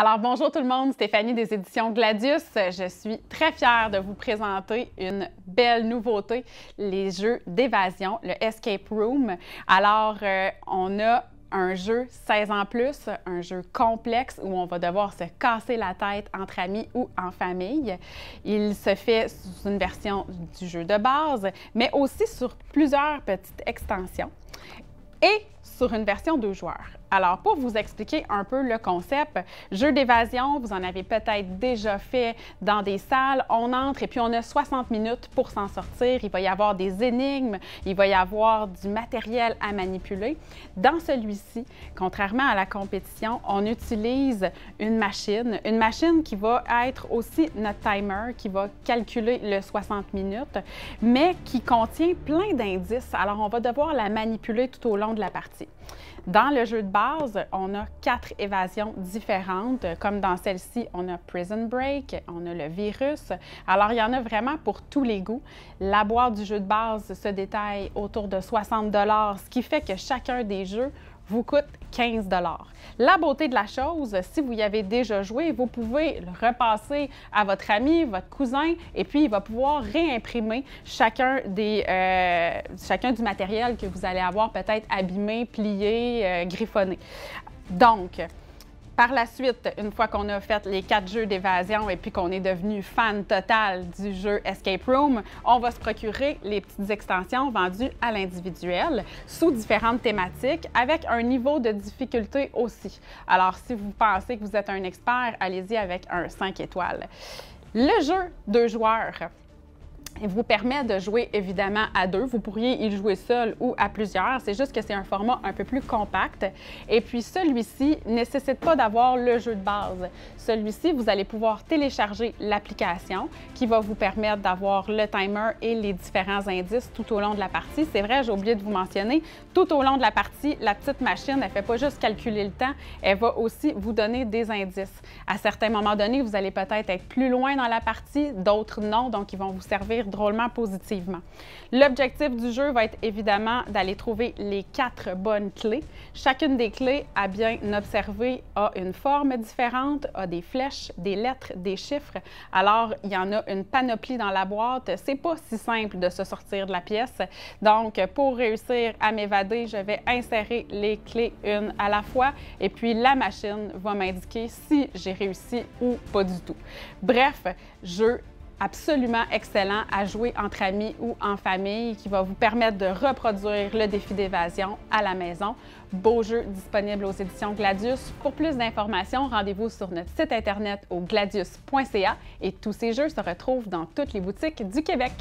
Alors bonjour tout le monde, Stéphanie des éditions Gladius. Je suis très fière de vous présenter une belle nouveauté, les jeux d'évasion, le Escape Room. Alors on a un jeu 16 ans plus, un jeu complexe où on va devoir se casser la tête entre amis ou en famille. Il se fait sous une version du jeu de base, mais aussi sur plusieurs petites extensions et sur une version 2 joueurs. Alors, pour vous expliquer un peu le concept, jeu d'évasion, vous en avez peut-être déjà fait dans des salles. On entre et puis on a 60 minutes pour s'en sortir. Il va y avoir des énigmes, il va y avoir du matériel à manipuler. Dans celui-ci, contrairement à la compétition, on utilise une machine qui va être aussi notre timer, qui va calculer le 60 minutes, mais qui contient plein d'indices. Alors, on va devoir la manipuler tout au long de la partie. Dans le jeu de base, on a 4 évasions différentes. Comme dans celle-ci, on a Prison Break, on a le virus. Alors, il y en a vraiment pour tous les goûts. La boîte du jeu de base se détaille autour de 60 $, ce qui fait que chacun des jeux vous coûte 15 $. La beauté de la chose, si vous y avez déjà joué, vous pouvez le repasser à votre ami, votre cousin, et puis il va pouvoir réimprimer chacun du matériel que vous allez avoir peut-être abîmé, plié, griffonné. Donc, par la suite, une fois qu'on a fait les 4 jeux d'évasion et puis qu'on est devenu fan total du jeu Escape Room, on va se procurer les petites extensions vendues à l'individuel sous différentes thématiques avec un niveau de difficulté aussi. Alors, si vous pensez que vous êtes un expert, allez-y avec un 5 étoiles. Le jeu 2 joueurs vous permet de jouer évidemment à 2. Vous pourriez y jouer seul ou à plusieurs. C'est juste que c'est un format un peu plus compact. Et puis celui-ci ne nécessite pas d'avoir le jeu de base. Celui-ci, vous allez pouvoir télécharger l'application qui va vous permettre d'avoir le timer et les différents indices tout au long de la partie. C'est vrai, j'ai oublié de vous mentionner, tout au long de la partie, la petite machine, elle ne fait pas juste calculer le temps, elle va aussi vous donner des indices. À certains moments donnés, vous allez peut-être être plus loin dans la partie, d'autres non, donc ils vont vous servir drôlement positivement. L'objectif du jeu va être évidemment d'aller trouver les 4 bonnes clés. Chacune des clés, à bien observer, a une forme différente, a des flèches, des lettres, des chiffres. Alors, il y en a une panoplie dans la boîte. C'est pas si simple de se sortir de la pièce. Donc, pour réussir à m'évader, je vais insérer les clés une à la fois et puis la machine va m'indiquer si j'ai réussi ou pas du tout. Bref, jeu absolument excellent à jouer entre amis ou en famille qui va vous permettre de reproduire le défi d'évasion à la maison. Beau jeu disponible aux éditions Gladius. Pour plus d'informations, rendez-vous sur notre site internet au gladius.ca et tous ces jeux se retrouvent dans toutes les boutiques du Québec.